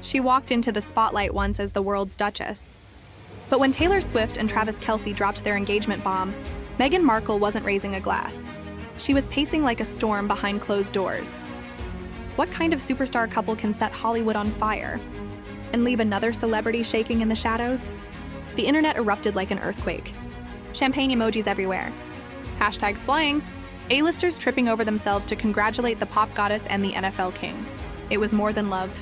She walked into the spotlight once as the world's duchess. But when Taylor Swift and Travis Kelce dropped their engagement bomb, Meghan Markle wasn't raising a glass. She was pacing like a storm behind closed doors. What kind of superstar couple can set Hollywood on fire and leave another celebrity shaking in the shadows? The internet erupted like an earthquake. Champagne emojis everywhere. Hashtags flying. A-listers tripping over themselves to congratulate the pop goddess and the NFL king. It was more than love.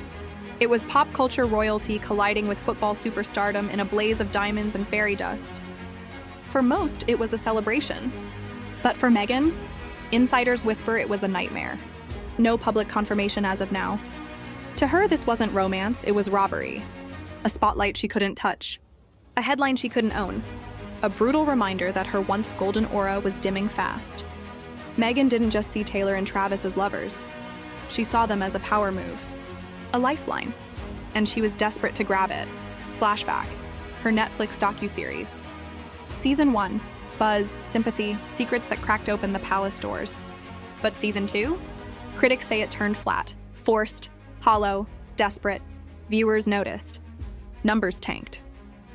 It was pop culture royalty colliding with football superstardom in a blaze of diamonds and fairy dust. For most, it was a celebration. But for Meghan, insiders whisper it was a nightmare. No public confirmation as of now. To her, this wasn't romance, it was robbery. A spotlight she couldn't touch. A headline she couldn't own. A brutal reminder that her once golden aura was dimming fast. Meghan didn't just see Taylor and Travis as lovers. She saw them as a power move. A lifeline. And she was desperate to grab it. Flashback. Her Netflix docuseries. Season 1. Buzz, sympathy, secrets that cracked open the palace doors. But Season 2? Critics say it turned flat. Forced, hollow, desperate. Viewers noticed. Numbers tanked.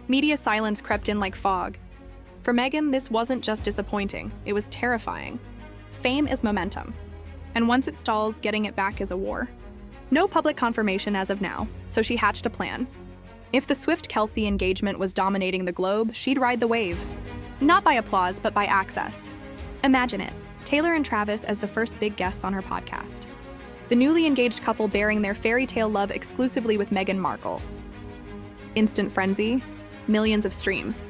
Media silence crept in like fog. For Meghan, this wasn't just disappointing, it was terrifying. Fame is momentum. And once it stalls, getting it back is a war. No public confirmation as of now, so she hatched a plan. If the SwiftKelce engagement was dominating the globe, she'd ride the wave. Not by applause, but by access. Imagine it, Taylor and Travis as the first big guests on her podcast. The newly engaged couple bearing their fairy tale love exclusively with Meghan Markle. Instant frenzy, millions of streams.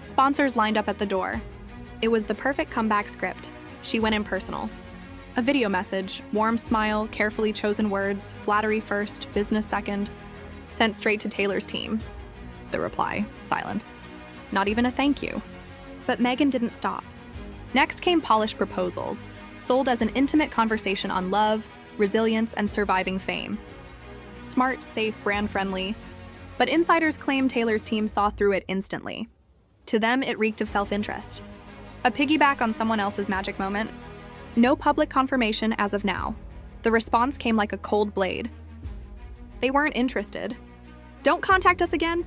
Sponsors lined up at the door. It was the perfect comeback script. She went impersonal. A video message, warm smile, carefully chosen words, flattery first, business second, sent straight to Taylor's team. The reply, silence. Not even a thank you. But Meghan didn't stop. Next came polished proposals, sold as an intimate conversation on love, resilience, and surviving fame. Smart, safe, brand-friendly. But insiders claim Taylor's team saw through it instantly. To them, it reeked of self-interest. A piggyback on someone else's magic moment. No public confirmation as of now. The response came like a cold blade. They weren't interested. Don't contact us again?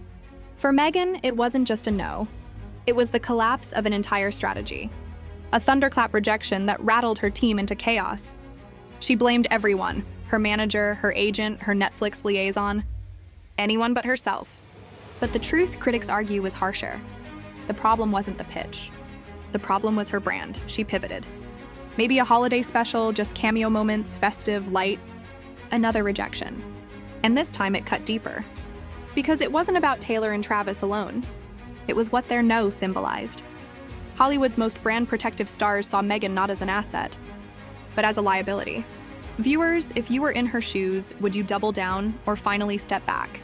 For Meghan, it wasn't just a no. It was the collapse of an entire strategy. A thunderclap rejection that rattled her team into chaos. She blamed everyone, her manager, her agent, her Netflix liaison. Anyone but herself. But the truth, critics argue, was harsher. The problem wasn't the pitch. The problem was her brand. She pivoted. Maybe a holiday special, just cameo moments, festive, light. Another rejection. And this time it cut deeper. Because it wasn't about Taylor and Travis alone. It was what their no symbolized. Hollywood's most brand-protective stars saw Meghan not as an asset, but as a liability. Viewers, if you were in her shoes, would you double down or finally step back?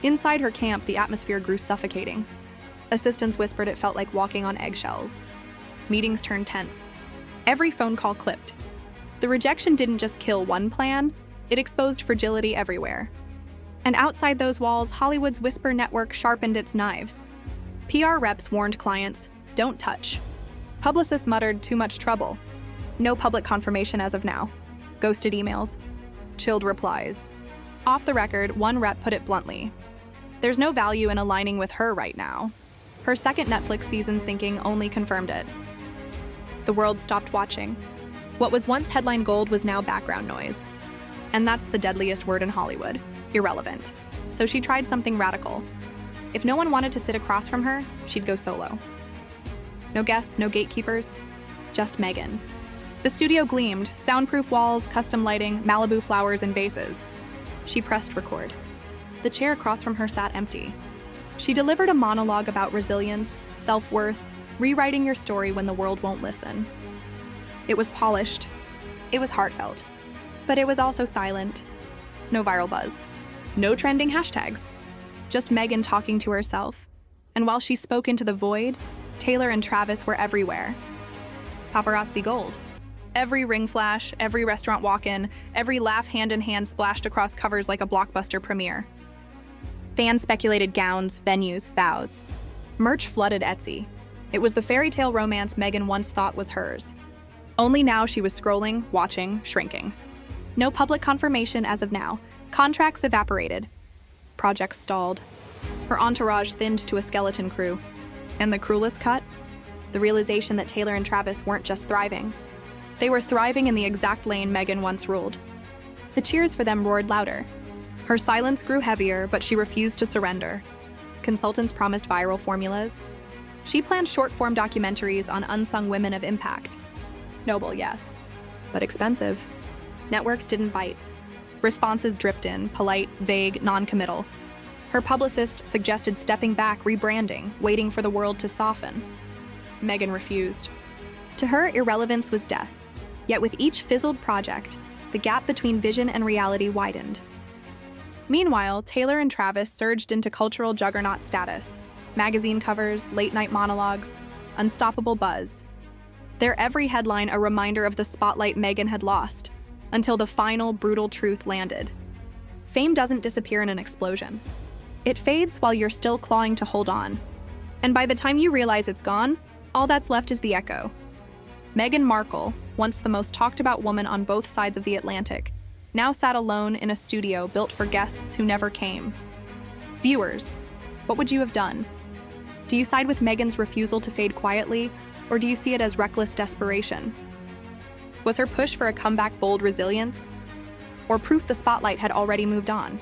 Inside her camp, the atmosphere grew suffocating. Assistants whispered it felt like walking on eggshells. Meetings turned tense. Every phone call clipped. The rejection didn't just kill one plan, it exposed fragility everywhere. And outside those walls, Hollywood's whisper network sharpened its knives. PR reps warned clients, don't touch. Publicists muttered, too much trouble. No public confirmation as of now. Ghosted emails. Chilled replies. Off the record, one rep put it bluntly. There's no value in aligning with her right now. Her second Netflix season sinking only confirmed it. The world stopped watching. What was once headline gold was now background noise. And that's the deadliest word in Hollywood. Irrelevant. So she tried something radical. If no one wanted to sit across from her, she'd go solo. No guests, no gatekeepers, just Meghan. The studio gleamed, soundproof walls, custom lighting, Malibu flowers, and vases. She pressed record. The chair across from her sat empty. She delivered a monologue about resilience, self-worth, rewriting your story when the world won't listen. It was polished. It was heartfelt. But it was also silent. No viral buzz. No trending hashtags. Just Meghan talking to herself. And while she spoke into the void, Taylor and Travis were everywhere. Paparazzi gold. Every ring flash, every restaurant walk-in, every laugh hand-in-hand splashed across covers like a blockbuster premiere. Fans speculated gowns, venues, vows. Merch flooded Etsy. It was the fairy tale romance Meghan once thought was hers. Only now she was scrolling, watching, shrinking. No public confirmation as of now. Contracts evaporated. projects stalled. Her entourage thinned to a skeleton crew. And the cruelest cut? The realization that Taylor and Travis weren't just thriving. They were thriving in the exact lane Meghan once ruled. The cheers for them roared louder. Her silence grew heavier, but she refused to surrender. Consultants promised viral formulas. She planned short-form documentaries on unsung women of impact. Noble, yes, but expensive. Networks didn't bite. Responses dripped in, polite, vague, non-committal. Her publicist suggested stepping back, rebranding, waiting for the world to soften. Meghan refused. To her, irrelevance was death. Yet with each fizzled project, the gap between vision and reality widened. Meanwhile, Taylor and Travis surged into cultural juggernaut status. Magazine covers, late-night monologues, unstoppable buzz. Their every headline a reminder of the spotlight Meghan had lost, until the final, brutal truth landed. Fame doesn't disappear in an explosion. It fades while you're still clawing to hold on. And by the time you realize it's gone, all that's left is the echo. Meghan Markle, once the most talked-about woman on both sides of the Atlantic, now sat alone in a studio built for guests who never came. Viewers, what would you have done? Do you side with Meghan's refusal to fade quietly, or do you see it as reckless desperation? Was her push for a comeback bold resilience, or proof the spotlight had already moved on?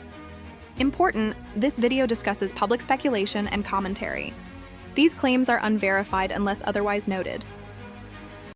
Important, this video discusses public speculation and commentary. These claims are unverified unless otherwise noted.